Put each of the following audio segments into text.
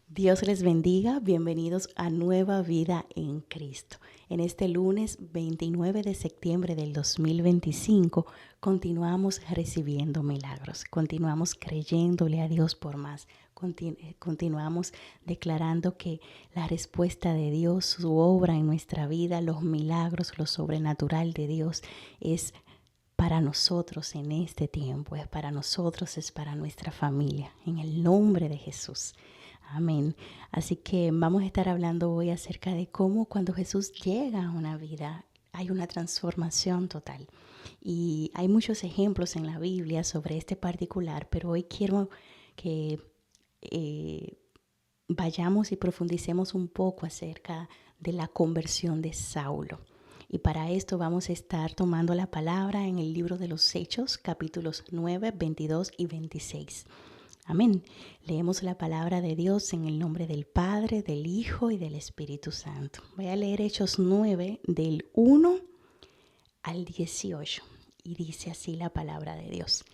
Dios les bendiga, bienvenidos a Nueva Vida en Cristo. En este lunes 29 de septiembre del 2025 continuamos recibiendo milagros, continuamos creyéndole a Dios por más, continuamos declarando que la respuesta de Dios, su obra en nuestra vida, los milagros, lo sobrenatural de Dios es para nosotros en este tiempo, es para nosotros, es para nuestra familia, en el nombre de Jesús. Amén. Así que vamos a estar hablando hoy acerca de cómo cuando Jesús llega a una vida hay una transformación total. Y hay muchos ejemplos en la Biblia sobre este particular, pero hoy quiero que vayamos y profundicemos un poco acerca de la conversión de Saulo. Y para esto vamos a estar tomando la palabra en el libro de los Hechos, capítulos 9, 22 y 26. Amén. Leemos la palabra de Dios en el nombre del Padre, del Hijo y del Espíritu Santo. Voy a leer Hechos 9 del 1 al 18 y dice así la palabra de Dios.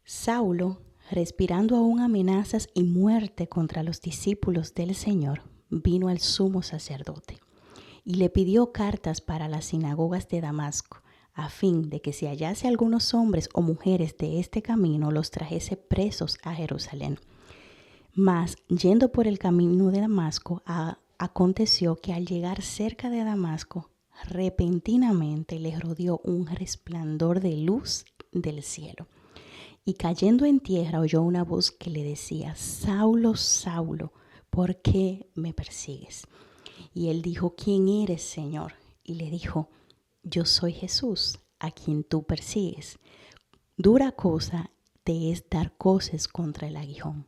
Saulo, respirando aún amenazas y muerte contra los discípulos del Señor, vino al sumo sacerdote y le pidió cartas para las sinagogas de Damasco, a fin de que si hallase algunos hombres o mujeres de este camino, los trajese presos a Jerusalén. Mas, yendo por el camino de Damasco, aconteció que al llegar cerca de Damasco, repentinamente le rodeó un resplandor de luz del cielo. Y cayendo en tierra oyó una voz que le decía: Saulo, Saulo, ¿por qué me persigues? Y él dijo: ¿Quién eres, Señor? Y le dijo: Yo soy Jesús, a quien tú persigues. Dura cosa te es dar coces contra el aguijón.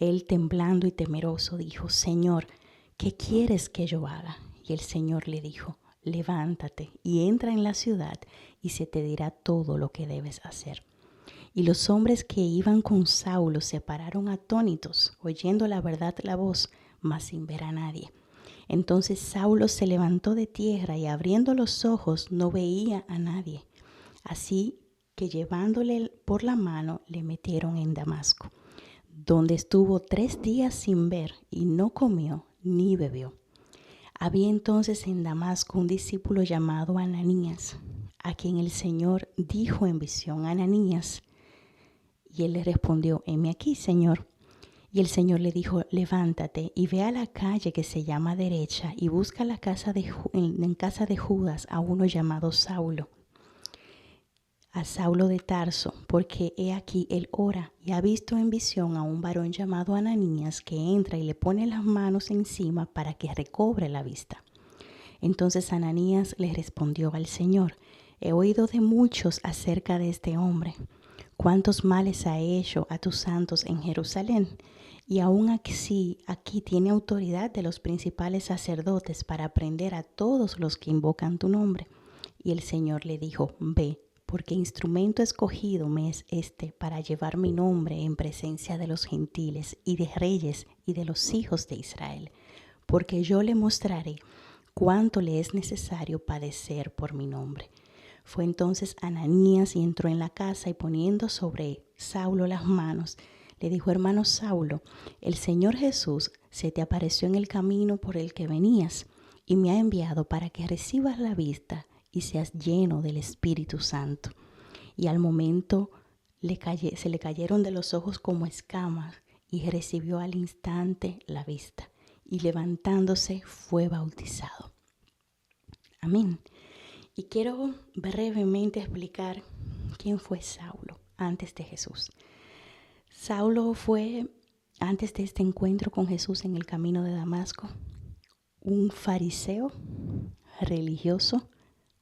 Él, temblando y temeroso, dijo: Señor, ¿qué quieres que yo haga? Y el Señor le dijo: Levántate y entra en la ciudad, y se te dirá todo lo que debes hacer. Y los hombres que iban con Saulo se pararon atónitos, oyendo la verdad la voz, mas sin ver a nadie. Entonces Saulo se levantó de tierra y abriendo los ojos no veía a nadie. Así que llevándole por la mano le metieron en Damasco, donde estuvo 3 días sin ver y no comió ni bebió. Había entonces en Damasco un discípulo llamado Ananías, a quien el Señor dijo en visión: Ananías. Y él le respondió: heme aquí, Señor. Y el Señor le dijo: levántate y ve a la calle que se llama Derecha y busca en casa de Judas a uno llamado Saulo, a Saulo de Tarso, porque he aquí él ora y ha visto en visión a un varón llamado Ananías que entra y le pone las manos encima para que recobre la vista. Entonces Ananías le respondió al Señor: he oído de muchos acerca de este hombre, cuántos males ha hecho a tus santos en Jerusalén. Y aún aquí tiene autoridad de los principales sacerdotes para prender a todos los que invocan tu nombre. Y el Señor le dijo: ve, porque instrumento escogido me es este para llevar mi nombre en presencia de los gentiles y de reyes y de los hijos de Israel, porque yo le mostraré cuánto le es necesario padecer por mi nombre. Fue entonces Ananías y entró en la casa y poniendo sobre Saulo las manos, le dijo: hermano Saulo, el Señor Jesús se te apareció en el camino por el que venías y me ha enviado para que recibas la vista y seas lleno del Espíritu Santo. Y al momento se le cayeron de los ojos como escamas y recibió al instante la vista y levantándose fue bautizado. Amén. Y quiero brevemente explicar quién fue Saulo antes de Jesús. Saulo fue, antes de este encuentro con Jesús en el camino de Damasco, un fariseo religioso,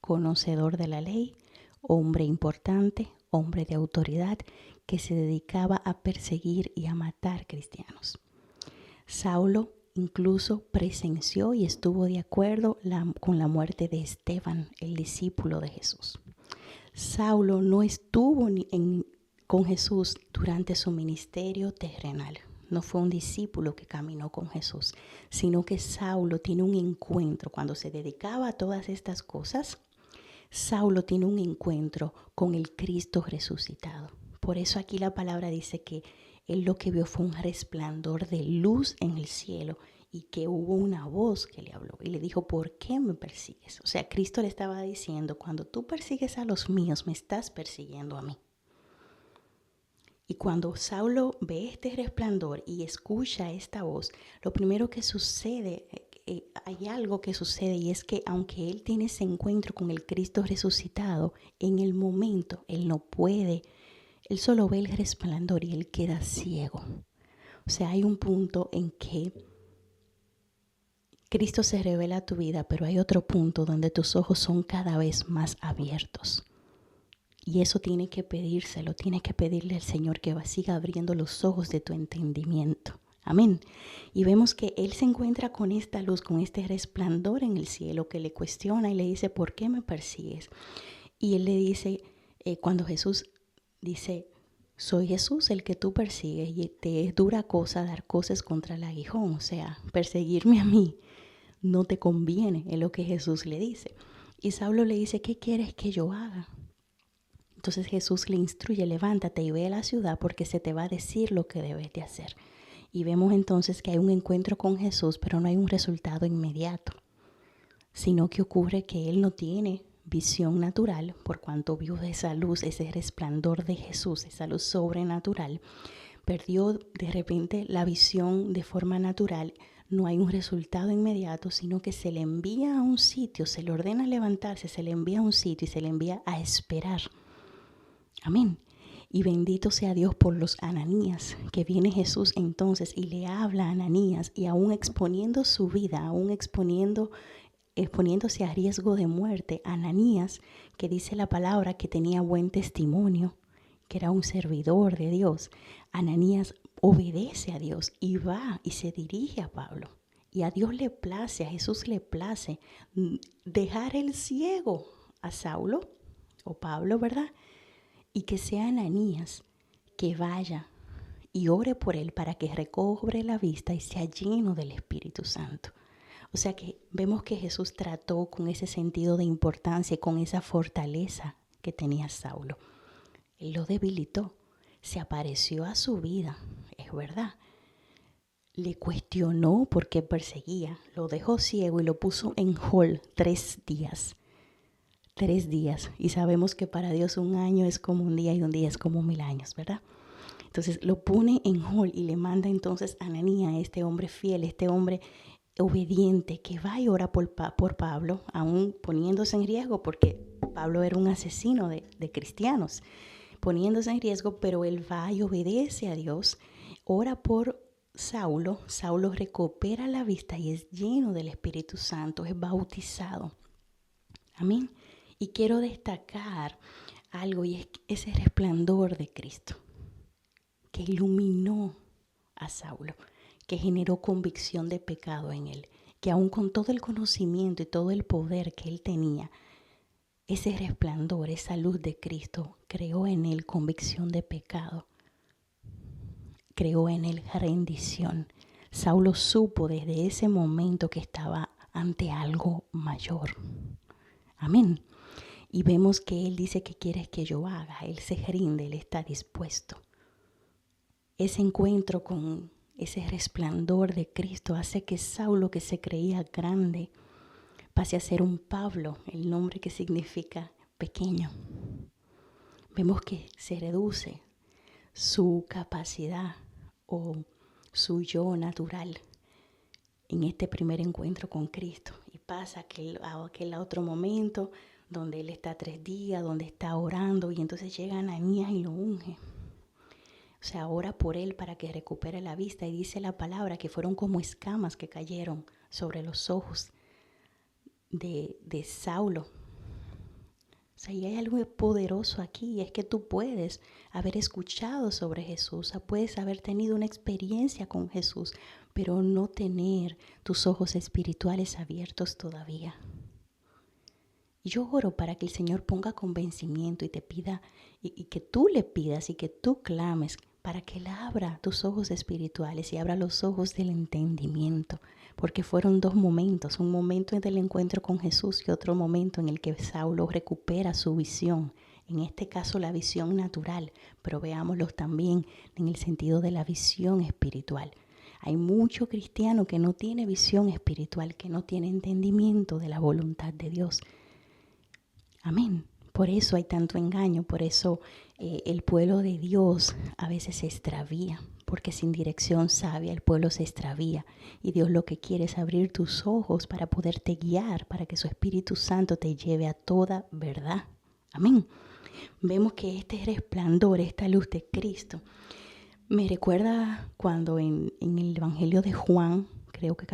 conocedor de la ley, hombre importante, hombre de autoridad, que se dedicaba a perseguir y a matar cristianos. Saulo incluso presenció y estuvo de acuerdo con la muerte de Esteban, el discípulo de Jesús. Saulo no estuvo con Jesús durante su ministerio terrenal. No fue un discípulo que caminó con Jesús, sino que Saulo tiene un encuentro. Cuando se dedicaba a todas estas cosas, Saulo tiene un encuentro con el Cristo resucitado. Por eso aquí la palabra dice que él lo que vio fue un resplandor de luz en el cielo y que hubo una voz que le habló y le dijo, ¿por qué me persigues? O sea, Cristo le estaba diciendo, cuando tú persigues a los míos, me estás persiguiendo a mí. Y cuando Saulo ve este resplandor y escucha esta voz, lo primero que sucede, hay algo que sucede, y es que aunque él tiene ese encuentro con el Cristo resucitado, en el momento él no puede, él solo ve el resplandor y él queda ciego. O sea, hay un punto en que Cristo se revela a tu vida, pero hay otro punto donde tus ojos son cada vez más abiertos. Y eso tiene que pedírselo, tiene que pedirle al Señor que siga abriendo los ojos de tu entendimiento. Amén. Y vemos que Él se encuentra con esta luz, con este resplandor en el cielo que le cuestiona y le dice, ¿por qué me persigues? Y Él le dice, cuando Jesús dice, soy Jesús el que tú persigues y te es dura cosa dar cosas contra el aguijón. O sea, perseguirme a mí no te conviene, es lo que Jesús le dice. Y Saulo le dice, ¿qué quieres que yo haga? Entonces Jesús le instruye, levántate y ve a la ciudad porque se te va a decir lo que debes de hacer. Y vemos entonces que hay un encuentro con Jesús, pero no hay un resultado inmediato, sino que ocurre que él no tiene visión natural por cuanto vio esa luz, ese resplandor de Jesús, esa luz sobrenatural. Perdió de repente la visión de forma natural. No hay un resultado inmediato, sino que se le envía a un sitio, se le ordena levantarse, se le envía a un sitio y se le envía a esperar. Amén. Y bendito sea Dios por los Ananías, que viene Jesús entonces y le habla a Ananías y aún exponiendo su vida, aún exponiéndose a riesgo de muerte, Ananías, que dice la palabra que tenía buen testimonio, que era un servidor de Dios, Ananías obedece a Dios y va y se dirige a Pablo. Y a Dios le place, a Jesús le place dejar el ciego a Saulo o Pablo, ¿verdad? Y que sea Ananías que vaya y ore por él para que recobre la vista y sea lleno del Espíritu Santo. O sea que vemos que Jesús trató con ese sentido de importancia y con esa fortaleza que tenía Saulo. Él lo debilitó, se apareció a su vida, es verdad. Le cuestionó por qué perseguía, lo dejó ciego y lo puso en hold 3 días. 3 días. Y sabemos que para Dios un año es como un día y un día es como 1000 años, ¿verdad? Entonces lo pone en hold y le manda entonces a Ananías, este hombre fiel, este hombre obediente, que va y ora por Pablo, aún poniéndose en riesgo, porque Pablo era un asesino de cristianos, poniéndose en riesgo, pero él va y obedece a Dios, ora por Saulo. Saulo recupera la vista y es lleno del Espíritu Santo, es bautizado. Amén. Y quiero destacar algo, y es ese resplandor de Cristo que iluminó a Saulo, que generó convicción de pecado en él, que aún con todo el conocimiento y todo el poder que él tenía, ese resplandor, esa luz de Cristo creó en él convicción de pecado, creó en él rendición. Saulo supo desde ese momento que estaba ante algo mayor. Amén. Y vemos que él dice, ¿qué quieres que yo haga? Él se rinde, él está dispuesto. Ese encuentro con ese resplandor de Cristo hace que Saulo, que se creía grande, pase a ser un Pablo, el nombre que significa pequeño. Vemos que se reduce su capacidad o su yo natural en este primer encuentro con Cristo. Y pasa a aquel otro momento donde él está 3 días, donde está orando, y entonces llega Ananías y lo unge. O sea, ora por él para que recupere la vista, y dice la palabra que fueron como escamas que cayeron sobre los ojos de Saulo. O sea, y hay algo poderoso aquí, y es que tú puedes haber escuchado sobre Jesús, puedes haber tenido una experiencia con Jesús, pero no tener tus ojos espirituales abiertos todavía. Y yo oro para que el Señor ponga convencimiento y te pida, y que tú le pidas y que tú clames para que Él abra tus ojos espirituales y abra los ojos del entendimiento, porque fueron 2 momentos, un momento del encuentro con Jesús y otro momento en el que Saulo recupera su visión En este caso la visión natural, pero veámoslo también en el sentido de la visión espiritual. Hay mucho cristiano que no tiene visión espiritual, que no tiene entendimiento de la voluntad de Dios. Amén. Por eso hay tanto engaño, por eso el pueblo de Dios a veces se extravía, porque sin dirección sabia el pueblo se extravía. Y Dios lo que quiere es abrir tus ojos para poderte guiar, para que su Espíritu Santo te lleve a toda verdad. Amén. Vemos que este resplandor, esta luz de Cristo, me recuerda cuando en el Evangelio de Juan, creo que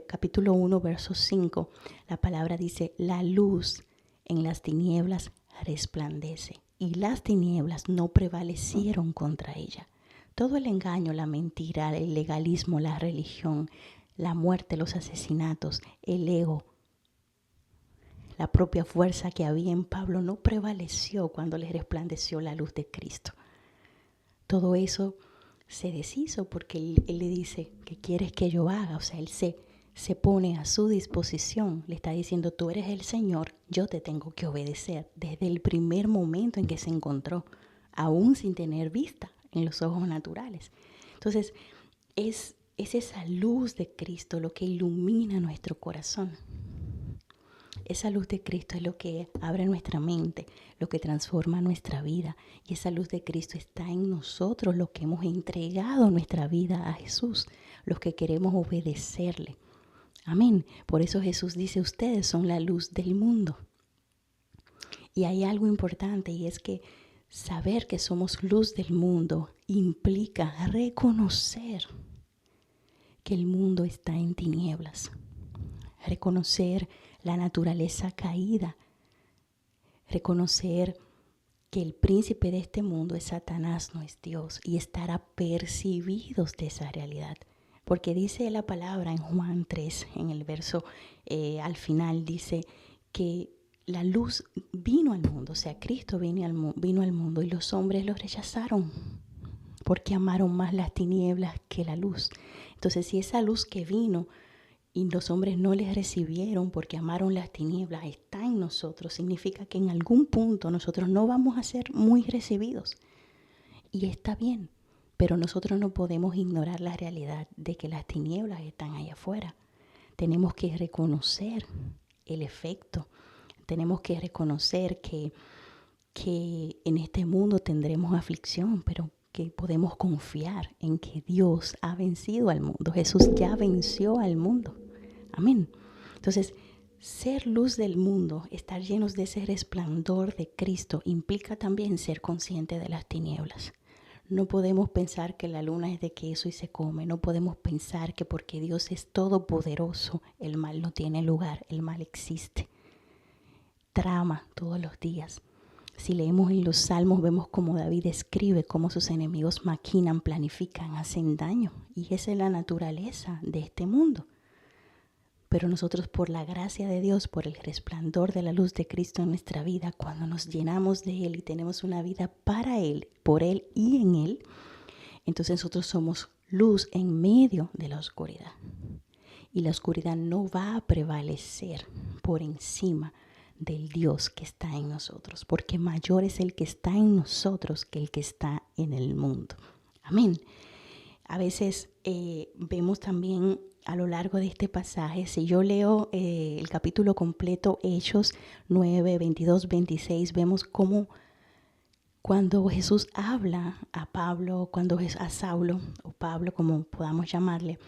capítulo 1, verso 5, la palabra dice, la luz en las tinieblas resplandece y las tinieblas no prevalecieron contra ella. Todo el engaño, la mentira, el legalismo, la religión, la muerte, los asesinatos, el ego, la propia fuerza que había en Pablo no prevaleció cuando le resplandeció la luz de Cristo. Todo eso se deshizo porque él le dice, ¿qué quieres que yo haga? O sea, él se pone a su disposición, le está diciendo, tú eres el Señor, yo te tengo que obedecer desde el primer momento en que se encontró, aún sin tener vista en los ojos naturales. Entonces, es esa luz de Cristo lo que ilumina nuestro corazón. Esa luz de Cristo es lo que abre nuestra mente, lo que transforma nuestra vida. Y esa luz de Cristo está en nosotros, los que hemos entregado nuestra vida a Jesús, los que queremos obedecerle. Amén. Por eso Jesús dice, ustedes son la luz del mundo. Y hay algo importante y es que saber que somos luz del mundo implica reconocer que el mundo está en tinieblas. Reconocer la naturaleza caída. Reconocer que el príncipe de este mundo es Satanás, no es Dios, y estar apercibidos de esa realidad. Porque dice la palabra en Juan 3, en el verso al final, dice que la luz vino al mundo, o sea, Cristo vino al mundo y los hombres lo rechazaron porque amaron más las tinieblas que la luz. Entonces, si esa luz que vino y los hombres no les recibieron porque amaron las tinieblas, está en nosotros, significa que en algún punto nosotros no vamos a ser muy recibidos. Y está bien, pero nosotros no podemos ignorar la realidad de que las tinieblas están allá afuera. Tenemos que reconocer el efecto, tenemos que reconocer que en este mundo tendremos aflicción, pero que podemos confiar en que Dios ha vencido al mundo. Jesús ya venció al mundo. Amén. Entonces, ser luz del mundo, estar llenos de ese resplandor de Cristo, implica también ser consciente de las tinieblas. No podemos pensar que la luna es de queso y se come. No podemos pensar que porque Dios es todopoderoso, el mal no tiene lugar, el mal existe. Trama todos los días. Si leemos en los Salmos, vemos cómo David escribe, cómo sus enemigos maquinan, planifican, hacen daño. Y esa es la naturaleza de este mundo. Pero nosotros, por la gracia de Dios, por el resplandor de la luz de Cristo en nuestra vida, cuando nos llenamos de Él y tenemos una vida para Él, por Él y en Él, entonces nosotros somos luz en medio de la oscuridad. Y la oscuridad no va a prevalecer por encima del Dios que está en nosotros, porque mayor es el que está en nosotros que el que está en el mundo. Amén. A veces vemos también a lo largo de este pasaje, si yo leo el capítulo completo, Hechos 9, 22, 26, vemos cómo cuando Jesús habla a Pablo, a Saulo, o Pablo como podamos llamarle,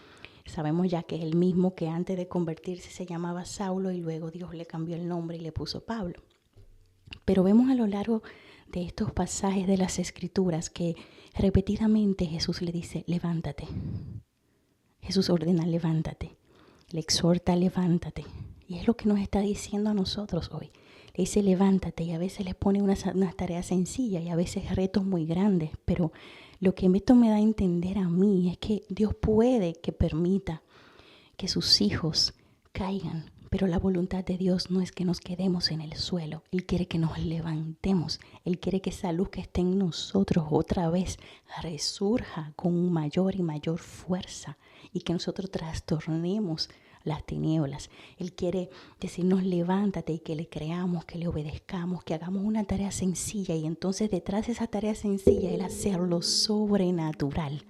sabemos ya que es el mismo que antes de convertirse se llamaba Saulo y luego Dios le cambió el nombre y le puso Pablo. Pero vemos a lo largo de estos pasajes de las Escrituras que repetidamente Jesús le dice, levántate. Jesús ordena, levántate. Le exhorta, levántate. Y es lo que nos está diciendo a nosotros hoy. Le dice, levántate, y a veces le pone unas tareas sencillas y a veces retos muy grandes, pero lo que esto me da a entender a mí es que Dios puede que permita que sus hijos caigan, pero la voluntad de Dios no es que nos quedemos en el suelo. Él quiere que nos levantemos. Él quiere que esa luz que está en nosotros otra vez resurja con mayor y mayor fuerza y que nosotros trastornemos las tinieblas. Él quiere decirnos levántate y que le creamos, que le obedezcamos, que hagamos una tarea sencilla y entonces detrás de esa tarea sencilla Él hacerlo sobrenatural.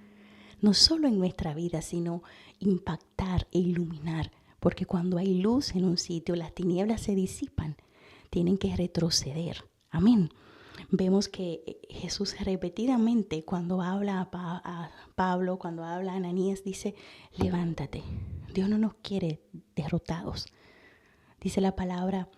No solo en nuestra vida, sino impactar e iluminar. Porque cuando hay luz en un sitio, las tinieblas se disipan. Tienen que retroceder. Amén. Vemos que Jesús repetidamente cuando habla a Pablo, cuando habla a Ananías, dice, levántate. Dios no nos quiere derrotados. Dice la palabra,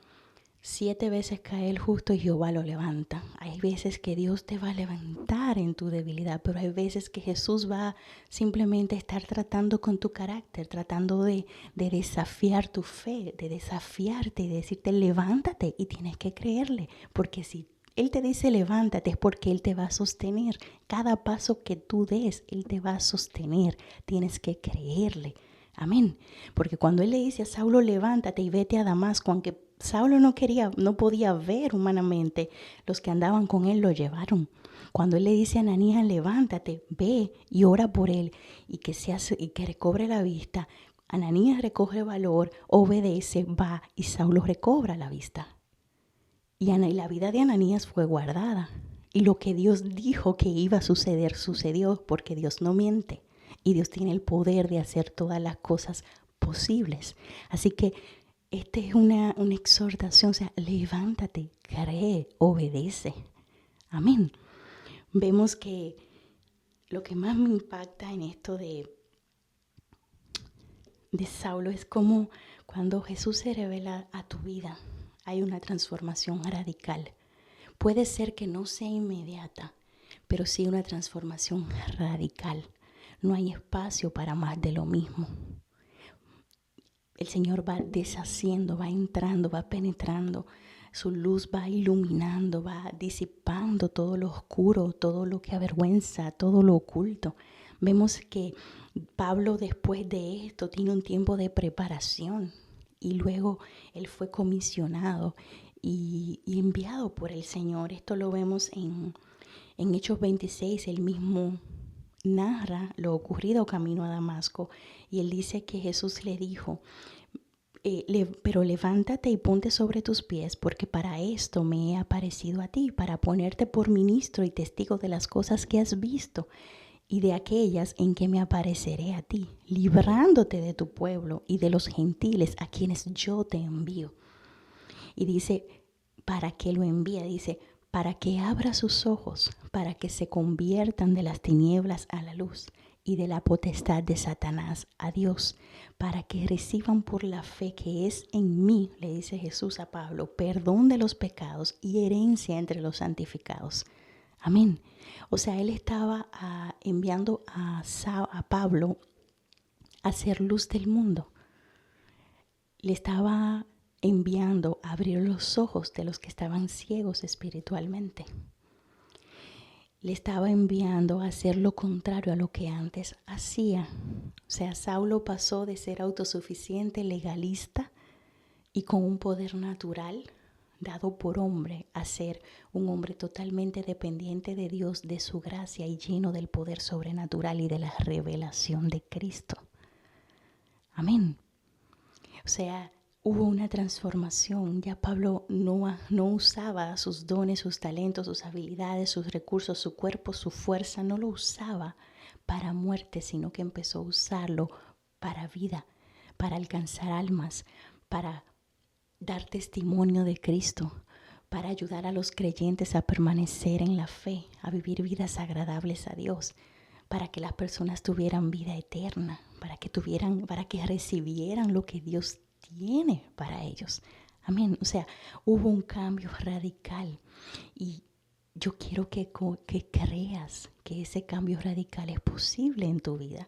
7 veces cae el justo y Jehová lo levanta. Hay veces que Dios te va a levantar en tu debilidad, pero hay veces que Jesús va simplemente a estar tratando con tu carácter, tratando de desafiar tu fe, de desafiarte y de decirte levántate y tienes que creerle, porque si Él te dice levántate es porque Él te va a sostener. Cada paso que tú des, Él te va a sostener. Tienes que creerle. Amén. Porque cuando Él le dice a Saulo levántate y vete a Damasco, aunque Saulo no podía ver humanamente, los que andaban con él lo llevaron. Cuando él le dice a Ananías, levántate, ve y ora por él y que recobre la vista, Ananías recoge valor, obedece, va y Saulo recobra la vista. Y la vida de Ananías fue guardada. Y lo que Dios dijo que iba a suceder, sucedió, porque Dios no miente. Y Dios tiene el poder de hacer todas las cosas posibles. Así que esta es una exhortación, o sea, levántate, cree, obedece. Amén. Vemos que lo que más me impacta en esto de Saulo es como cuando Jesús se revela a tu vida, hay una transformación radical. Puede ser que no sea inmediata, pero sí una transformación radical. No hay espacio para más de lo mismo. El Señor va deshaciendo, va entrando, va penetrando. Su luz va iluminando, va disipando todo lo oscuro, todo lo que avergüenza, todo lo oculto. Vemos que Pablo después de esto tiene un tiempo de preparación y luego él fue comisionado y enviado por el Señor. Esto lo vemos en Hechos 26, él mismo narra lo ocurrido camino a Damasco y él dice que Jesús le dijo, pero levántate y ponte sobre tus pies, porque para esto me he aparecido a ti, para ponerte por ministro y testigo de las cosas que has visto y de aquellas en que me apareceré a ti, librándote de tu pueblo y de los gentiles a quienes yo te envío. Y dice, ¿para qué lo envía? Dice, para que abra sus ojos, para que se conviertan de las tinieblas a la luz y de la potestad de Satanás a Dios, para que reciban por la fe que es en mí, le dice Jesús a Pablo, perdón de los pecados y herencia entre los santificados. Amén. O sea, él estaba enviando a Pablo a ser luz del mundo. Le estaba enviando a abrir los ojos de los que estaban ciegos espiritualmente. Le estaba enviando a hacer lo contrario a lo que antes hacía. O sea, Saulo pasó de ser autosuficiente, legalista y con un poder natural dado por hombre a ser un hombre totalmente dependiente de Dios, de su gracia y lleno del poder sobrenatural y de la revelación de Cristo. Amén. O sea, hubo una transformación. Ya Pablo no usaba sus dones, sus talentos, sus habilidades, sus recursos, su cuerpo, su fuerza. No lo usaba para muerte, sino que empezó a usarlo para vida, para alcanzar almas, para dar testimonio de Cristo, para ayudar a los creyentes a permanecer en la fe, a vivir vidas agradables a Dios, para que las personas tuvieran vida eterna, para que recibieran lo que Dios tiene para ellos. Amén. O sea, hubo un cambio radical y yo quiero que creas que ese cambio radical es posible en tu vida.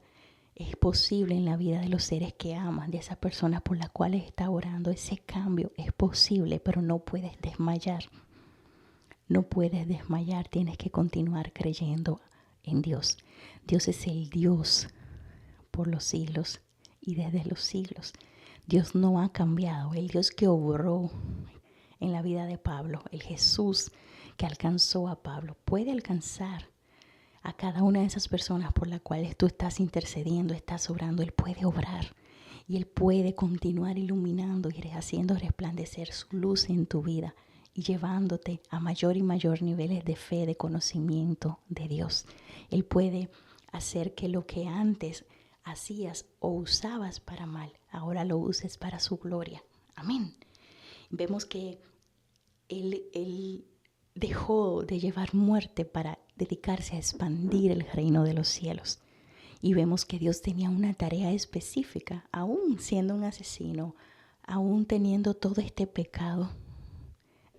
Es posible en la vida de los seres que amas, de esas personas por las cuales estás orando. Ese cambio es posible, pero no puedes desmayar. No puedes desmayar, tienes que continuar creyendo en Dios. Dios es el Dios por los siglos y desde los siglos. Dios no ha cambiado. El Dios que obró en la vida de Pablo, el Jesús que alcanzó a Pablo, puede alcanzar a cada una de esas personas por las cuales tú estás intercediendo, estás obrando. Él puede obrar Y Él puede continuar iluminando y haciendo resplandecer su luz en tu vida y llevándote a mayor y mayor niveles de fe, de conocimiento de Dios. Él puede hacer que lo que antes hacías o usabas para mal, ahora lo uses para su gloria. Amén. Vemos que Él dejó de llevar muerte para dedicarse a expandir el reino de los cielos. Y vemos que Dios tenía una tarea específica, aún siendo un asesino, aún teniendo todo este pecado.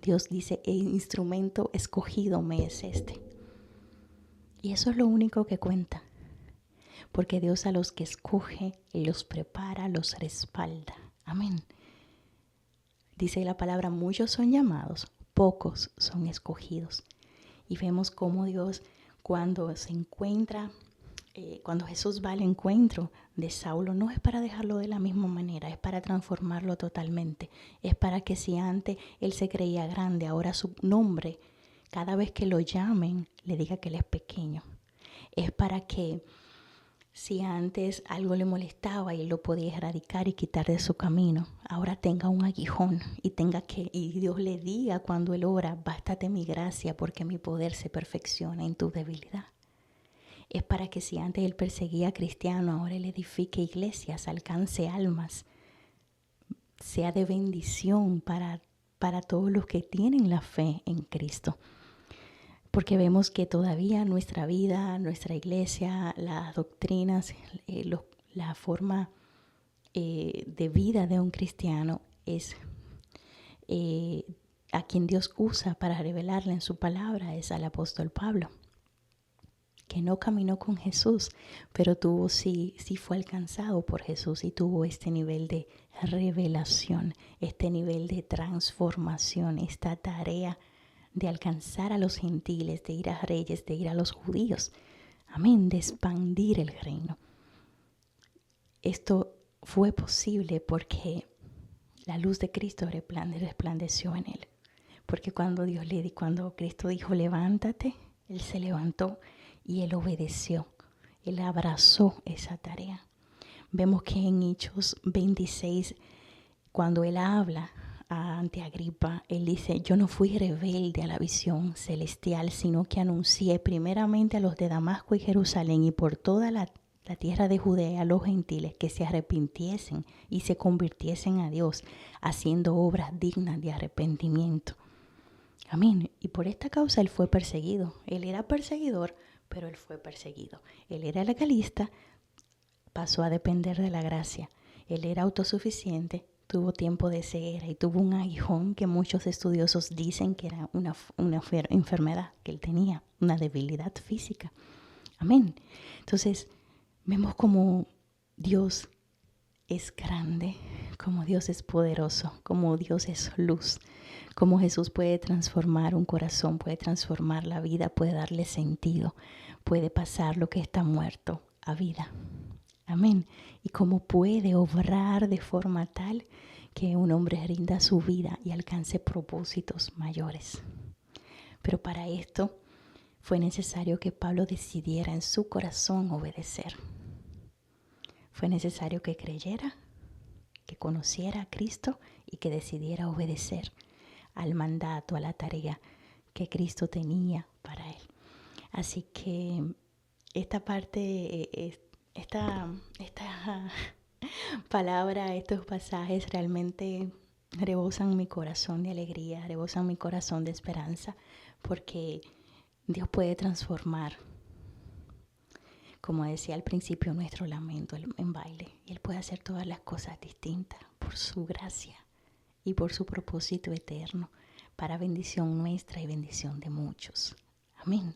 Dios dice, el instrumento escogido me es este. Y eso es lo único que cuenta. Porque Dios a los que escoge, los prepara, los respalda. Amén. Dice la palabra, muchos son llamados, pocos son escogidos. Y vemos cómo Dios, cuando se encuentra, cuando Jesús va al encuentro de Saulo, no es para dejarlo de la misma manera, es para transformarlo totalmente. Es para que si antes él se creía grande, ahora su nombre, cada vez que lo llamen, le diga que él es pequeño. Es para que si antes algo le molestaba y él lo podía erradicar y quitar de su camino, ahora tenga un aguijón y Dios le diga cuando él ora, bástate mi gracia porque mi poder se perfecciona en tu debilidad. Es para que si antes él perseguía a cristianos, ahora él edifique iglesias, alcance almas, sea de bendición para todos los que tienen la fe en Cristo. Porque vemos que todavía nuestra vida, nuestra iglesia, las doctrinas, la forma de vida de un cristiano es a quien Dios usa para revelarle en su palabra es al apóstol Pablo, que no caminó con Jesús, pero sí fue alcanzado por Jesús y tuvo este nivel de revelación, este nivel de transformación, esta tarea de alcanzar a los gentiles, de ir a reyes, de ir a los judíos. Amén, de expandir el reino. Esto fue posible porque la luz de Cristo resplandeció en él. Porque cuando Cristo dijo, levántate, él se levantó y él obedeció. Él abrazó esa tarea. Vemos que en Hechos 26, cuando él habla ante Agripa, él dice, yo no fui rebelde a la visión celestial, sino que anuncié primeramente a los de Damasco y Jerusalén y por toda la tierra de Judea a los gentiles que se arrepintiesen y se convirtiesen a Dios, haciendo obras dignas de arrepentimiento. Amén. Y por esta causa él fue perseguido. Él era perseguidor, pero él fue perseguido. Él era legalista, pasó a depender de la gracia. Él era autosuficiente, tuvo tiempo de ceguera y tuvo un aguijón que muchos estudiosos dicen que era una enfermedad que él tenía, una debilidad física. Amén. Entonces, vemos como Dios es grande, como Dios es poderoso, como Dios es luz, como Jesús puede transformar un corazón, puede transformar la vida, puede darle sentido, puede pasar lo que está muerto a vida. Amén. Y cómo puede obrar de forma tal que un hombre rinda su vida y alcance propósitos mayores. Pero para esto fue necesario que Pablo decidiera en su corazón obedecer. Fue necesario que creyera, que conociera a Cristo y que decidiera obedecer al mandato, a la tarea que Cristo tenía para él. Así que esta parte, esta palabra, estos pasajes realmente rebosan mi corazón de alegría, rebosan mi corazón de esperanza, porque Dios puede transformar, como decía al principio, nuestro lamento en baile. Y Él puede hacer todas las cosas distintas por su gracia y por su propósito eterno, para bendición nuestra y bendición de muchos. Amén.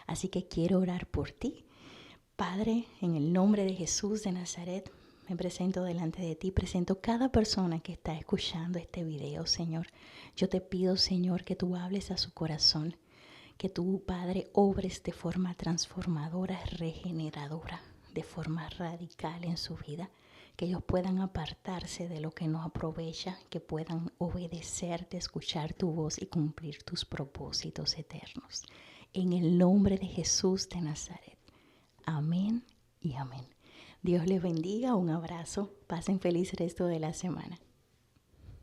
Así que quiero orar por ti. Padre, en el nombre de Jesús de Nazaret, me presento delante de ti, presento cada persona que está escuchando este video, Señor. Yo te pido, Señor, que tú hables a su corazón, que tú, Padre, obres de forma transformadora, regeneradora, de forma radical en su vida, que ellos puedan apartarse de lo que no aprovecha, que puedan obedecerte, escuchar tu voz y cumplir tus propósitos eternos. En el nombre de Jesús de Nazaret. Amén y amén. Dios les bendiga, un abrazo, pasen feliz resto de la semana.